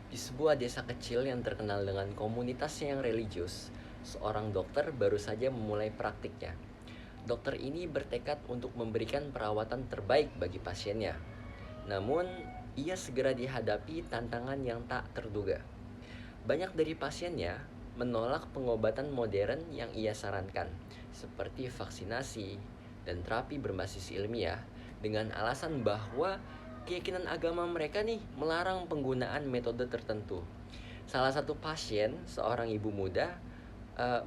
Di sebuah desa kecil yang terkenal dengan komunitasnya yang religius, seorang dokter baru saja memulai praktiknya. Dokter ini bertekad untuk memberikan perawatan terbaik bagi pasiennya. Namun, ia segera dihadapi tantangan yang tak terduga. Banyak dari pasiennya menolak pengobatan modern yang ia sarankan, seperti vaksinasi dan terapi berbasis ilmiah, dengan alasan bahwa keyakinan agama mereka nih melarang penggunaan metode tertentu. Salah satu pasien, seorang ibu muda,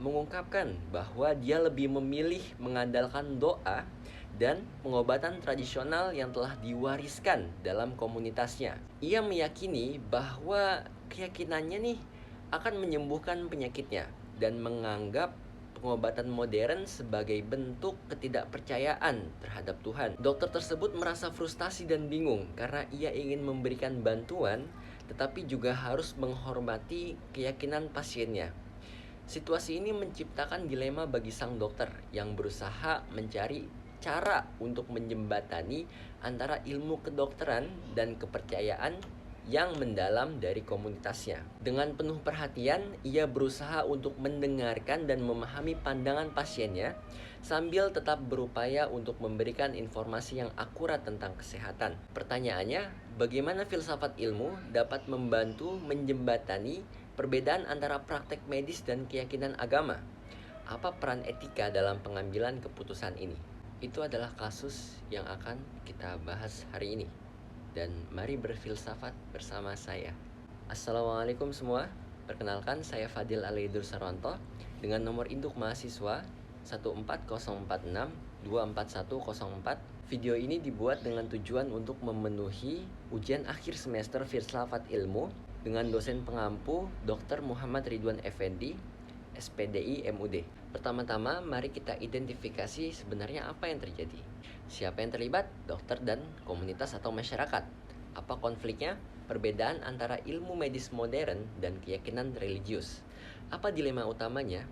mengungkapkan bahwa dia lebih memilih mengandalkan doa dan pengobatan tradisional yang telah diwariskan dalam komunitasnya. Ia meyakini bahwa keyakinannya nih akan menyembuhkan penyakitnya dan menganggap pengobatan modern sebagai bentuk ketidakpercayaan terhadap Tuhan. Dokter tersebut merasa frustasi dan bingung karena ia ingin memberikan bantuan tetapi juga harus menghormati keyakinan pasiennya. Situasi ini menciptakan dilema bagi sang dokter yang berusaha mencari cara untuk menjembatani antara ilmu kedokteran dan kepercayaan yang mendalam dari komunitasnya. Dengan penuh perhatian, ia berusaha untuk mendengarkan dan memahami pandangan pasiennya sambil tetap berupaya untuk memberikan informasi yang akurat tentang kesehatan. Pertanyaannya, bagaimana filsafat ilmu dapat membantu menjembatani perbedaan antara praktek medis dan keyakinan agama? Apa peran etika dalam pengambilan keputusan ini? Itu adalah kasus yang akan kita bahas hari ini. Dan mari berfilsafat bersama saya. Assalamualaikum semua. Perkenalkan, saya Fadil Alidur Sarwanto dengan nomor induk mahasiswa 14046244104. Video ini dibuat dengan tujuan untuk memenuhi ujian akhir semester filsafat ilmu dengan dosen pengampu Dr. Muhammad Ridwan Effendi, SPDI MUD. Pertama-tama, mari kita identifikasi sebenarnya apa yang terjadi. Siapa yang terlibat? Dokter dan komunitas atau masyarakat. Apa konfliknya? Perbedaan antara ilmu medis modern dan keyakinan religius. Apa dilema utamanya?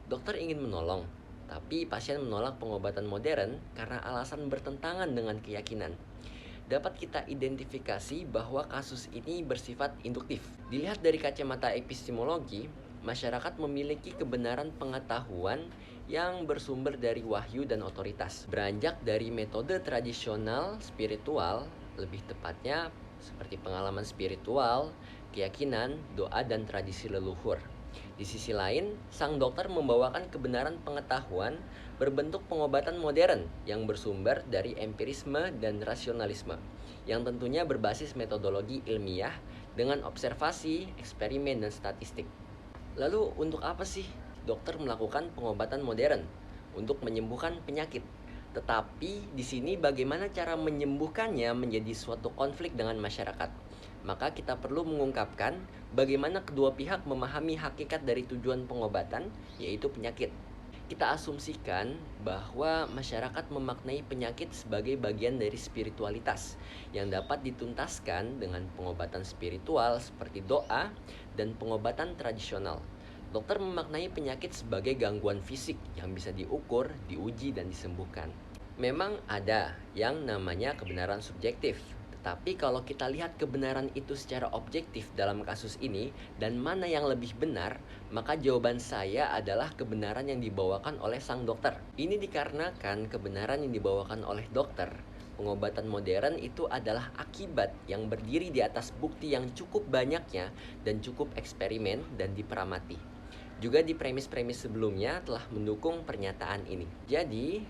Dokter ingin menolong, tapi pasien menolak pengobatan modern karena alasan bertentangan dengan keyakinan. Dapat kita identifikasi bahwa kasus ini bersifat induktif. Dilihat dari kacamata epistemologi, masyarakat memiliki kebenaran pengetahuan yang bersumber dari wahyu dan otoritas. Beranjak dari metode tradisional spiritual, lebih tepatnya seperti pengalaman spiritual, keyakinan, doa, dan tradisi leluhur. Di sisi lain, sang dokter membawakan kebenaran pengetahuan berbentuk pengobatan modern yang bersumber dari empirisme dan rasionalisme, yang tentunya berbasis metodologi ilmiah dengan observasi, eksperimen, dan statistik. Lalu untuk apa sih dokter melakukan pengobatan modern? Untuk menyembuhkan penyakit. Tetapi di sini bagaimana cara menyembuhkannya menjadi suatu konflik dengan masyarakat. Maka kita perlu mengungkapkan bagaimana kedua pihak memahami hakikat dari tujuan pengobatan, yaitu penyakit. Kita asumsikan bahwa masyarakat memaknai penyakit sebagai bagian dari spiritualitas yang dapat dituntaskan dengan pengobatan spiritual seperti doa dan pengobatan tradisional. Dokter memaknai penyakit sebagai gangguan fisik yang bisa diukur, diuji, dan disembuhkan. Memang ada yang namanya kebenaran subjektif. Tetapi kalau kita lihat kebenaran itu secara objektif dalam kasus ini dan mana yang lebih benar, maka jawaban saya adalah kebenaran yang dibawakan oleh sang dokter. Ini dikarenakan kebenaran yang dibawakan oleh dokter, pengobatan modern itu adalah akibat yang berdiri di atas bukti yang cukup banyaknya dan cukup eksperimen dan diperamati. Juga di premis-premis sebelumnya telah mendukung pernyataan ini. Jadi,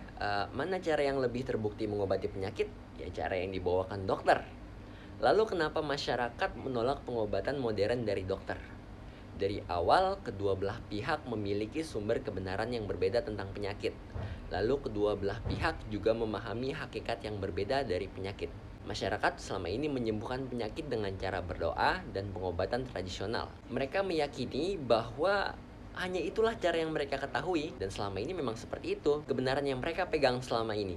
mana cara yang lebih terbukti mengobati penyakit? Ya, cara yang dibawakan dokter. Lalu kenapa masyarakat menolak pengobatan modern dari dokter? Dari awal, kedua belah pihak memiliki sumber kebenaran yang berbeda tentang penyakit. Lalu kedua belah pihak juga memahami hakikat yang berbeda dari penyakit. Masyarakat selama ini menyembuhkan penyakit dengan cara berdoa dan pengobatan tradisional. Mereka meyakini bahwa hanya itulah cara yang mereka ketahui, dan selama ini memang seperti itu kebenaran yang mereka pegang selama ini.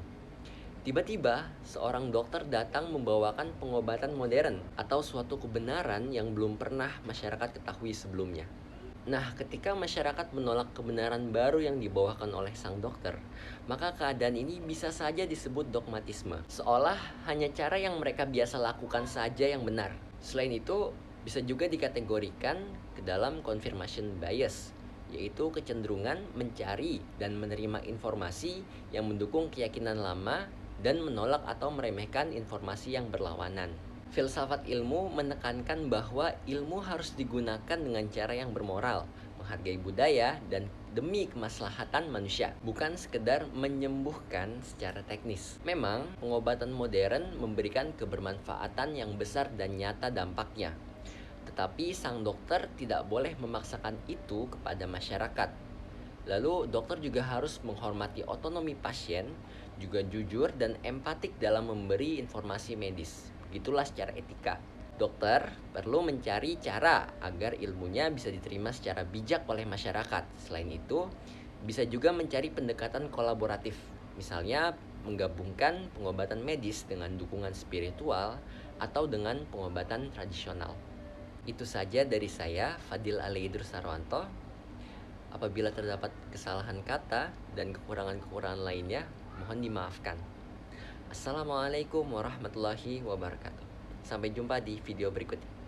Tiba-tiba, seorang dokter datang membawakan pengobatan modern atau suatu kebenaran yang belum pernah masyarakat ketahui sebelumnya. Nah, ketika masyarakat menolak kebenaran baru yang dibawakan oleh sang dokter, maka keadaan ini bisa saja disebut dogmatisme, seolah hanya cara yang mereka biasa lakukan saja yang benar. Selain itu, Bisa juga dikategorikan ke dalam confirmation bias, yaitu kecenderungan mencari dan menerima informasi yang mendukung keyakinan lama dan menolak atau meremehkan informasi yang berlawanan. Filsafat ilmu menekankan bahwa ilmu harus digunakan dengan cara yang bermoral, menghargai budaya, dan demi kemaslahatan manusia, bukan sekedar menyembuhkan secara teknis. Memang, pengobatan modern memberikan kebermanfaatan yang besar dan nyata dampaknya. Tetapi sang dokter tidak boleh memaksakan itu kepada masyarakat. Lalu dokter juga harus menghormati otonomi pasien, juga jujur dan empatik dalam memberi informasi medis. Begitulah secara etika. Dokter perlu mencari cara agar ilmunya bisa diterima secara bijak oleh masyarakat. Selain itu, bisa juga mencari pendekatan kolaboratif. Misalnya, menggabungkan pengobatan medis dengan dukungan spiritual atau dengan pengobatan tradisional. Itu saja dari saya, Fadil Aleidur Sarwanto. Apabila terdapat kesalahan kata dan kekurangan-kekurangan lainnya, mohon dimaafkan. Assalamualaikum warahmatullahi wabarakatuh. Sampai jumpa di video berikutnya.